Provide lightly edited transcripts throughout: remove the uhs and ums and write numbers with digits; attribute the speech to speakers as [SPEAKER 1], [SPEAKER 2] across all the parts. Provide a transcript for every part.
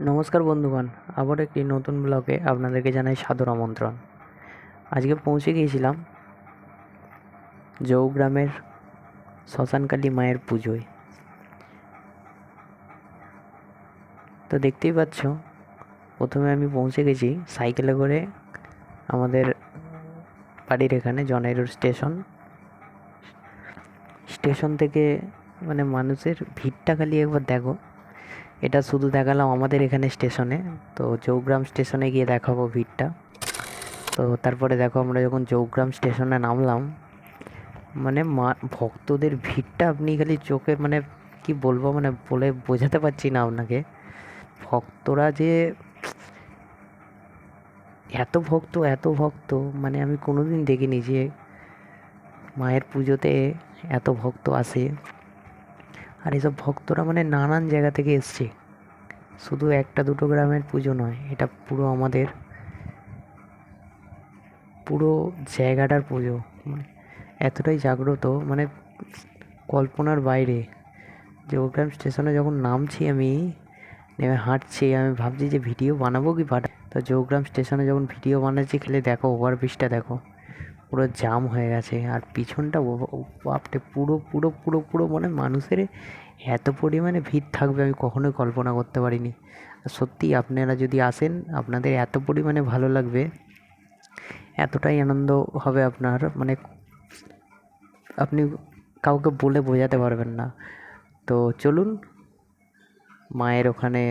[SPEAKER 1] নমস্কার বন্ধুগণ, আবার একটি নতুন ব্লগে আপনাদেরকে জানাই সাদর আমন্ত্রণ। আজকে পৌঁছে গিয়েছিলাম জৌগ্রামের শ্মশানকালী মায়ের পুজোয়। তো দেখতেই পাচ্ছ, প্রথমে আমি পৌঁছে গেছি সাইকেলে করে আমাদের বাড়ির এখানে জনাইরোড স্টেশন থেকে মানুষের ভিড়টা খালি একবার দেখো। এটা শুধু দেখালাম আমাদের এখানে স্টেশনে, তো জৌগ্রাম স্টেশনে গিয়ে দেখাবো ভিড়টা। তো তারপরে দেখো, আমরা যখন জৌগ্রাম স্টেশনে নামলাম, ভক্তদের ভিড়টা আপনি খালি চোখে কি বলবো, বলে বোঝাতে পারছি না আপনাকে। ভক্তরা যে এত ভক্ত আমি কোনোদিন দেখিনি যে মায়ের পুজোতে এত ভক্ত আসে। আর এসব ভক্তরা নানান জায়গা থেকে এসছে, শুধু একটা দুটো গ্রামের পুজো নয়, এটা পুরো আমাদের পুরো জায়গাটার পুজো। এতটাই জাগ্রত, কল্পনার বাইরে। জৌগ্রাম স্টেশনে যখন নামছি, আমি নেমে হাঁটছি, আমি ভাবছি যে ভিডিও বানাবো কি তো জৌগ্রাম স্টেশনে যখন ভিডিও বানাচ্ছি, খেলে দেখো ওভারব্রিজটা দেখো, পুরো জাম হয়ে গেছে। আর পিছনটা বাপরে, পুরো পুরো পুরো পুরো মানুষের এত পরিমাণে ভিড় থাকবে আমি কখনোই কল্পনা করতে পারিনি। সত্যি আপনারা যদি আসেন, আপনাদের এত পরিমাণে ভালো লাগবে, এতটাই আনন্দ হবে আপনার, আপনি কাউকে বলে বোঝাতে পারবেন না। তো চলুন মায়ের ওখানে,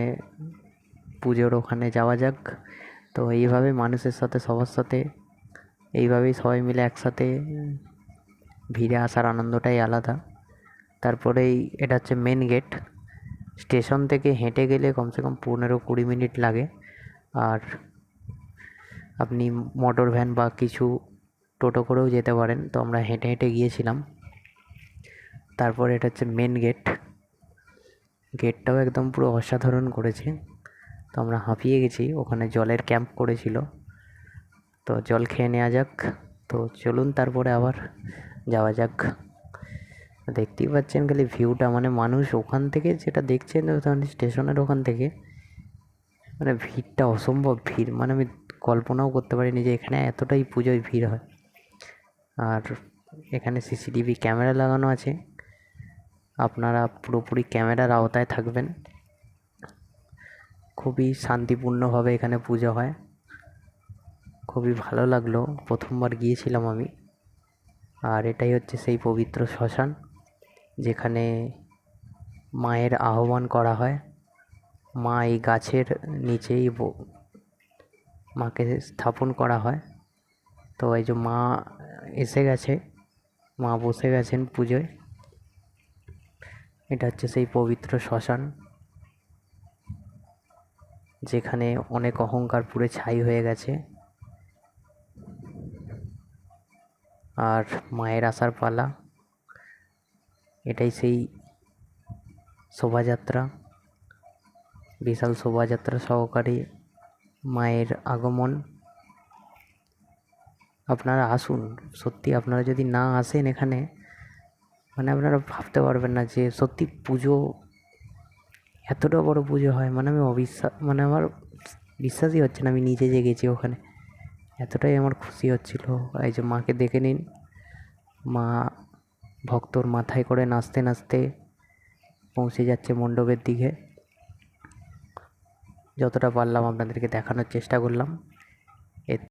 [SPEAKER 1] পুজোর ওখানে যাওয়া যাক। তো এইভাবে মানুষের সাথে, সবার সাথে এইভাবেই সবাই মিলে একসাথে ভিড়ে আসার আনন্দটাই আলাদা। তারপরেই এটা হচ্ছে মেন গেট। স্টেশন থেকে হেঁটে গেলে কমসে কম 15-20 মিনিট লাগে। আর আপনি মোটর ভ্যান বা কিছু টোটো করেও যেতে পারেন। তো আমরা হেঁটে হেঁটে গিয়েছিলাম। তারপর এটা হচ্ছে মেন গেট। গেটটাও একদম পুরো অসাধারণ করেছে। তো আমরা হাঁপিয়ে গেছি, ওখানে জলের ক্যাম্প করেছিল, তো জল খেয়ে নেওয়া যাক। তো চলুন তারপরে আবার যাওয়া যাক। দেখতেই পাচ্ছেন খালি ভিউটা, মানুষ ওখান থেকে যেটা দেখছেন, স্টেশনের ওখান থেকে ভিড়টা অসম্ভব ভিড়, আমি কল্পনাও করতে পারিনি যে এখানে এতটাই পুজোয় ভিড় হয়। আর এখানে সিসিটিভি ক্যামেরা লাগানো আছে, আপনারা পুরোপুরি ক্যামেরার আওতায় থাকবেন। খুবই শান্তিপূর্ণভাবে এখানে পুজো হয়, খুবই ভালো লাগলো, প্রথমবার গিয়েছিলাম আমি। আর এটাই হচ্ছে সেই পবিত্র শ্মশান, যেখানে মায়ের আহ্বান করা হয়। মা এই গাছের নিচেই মাকে স্থাপন করা হয়। তো এই যে মা এসে গেছে, মা বসে গেছেন পুজোয়। এটা হচ্ছে সেই পবিত্র শ্মশান, যেখানে অনেক অহংকার পুড়ে ছাই হয়ে গেছে। আর মায়ের আসার পালা, এটাই সেই শোভাযাত্রা, বিশাল শোভাযাত্রা সহকারে মায়ের আগমন। আপনারা আসুন, সত্যি আপনারা যদি না আসেন এখানে, আপনারা ভাবতে পারবেন না যে সত্যি পুজো, এতটা বড় পুজো হয়। আমি আমার বিশ্বাসই হচ্ছে না আমি নিজে যে গেছি ওখানে। এতটাই আমার খুশি হচ্ছিল। এই যে মাকে দেখে নিন, মা ভক্তর মাথায় করে নাচতে নাচতে পৌঁছে যাচ্ছে মণ্ডপের দিকে। যতটা পারলাম আপনাদেরকে দেখানোর চেষ্টা করলাম।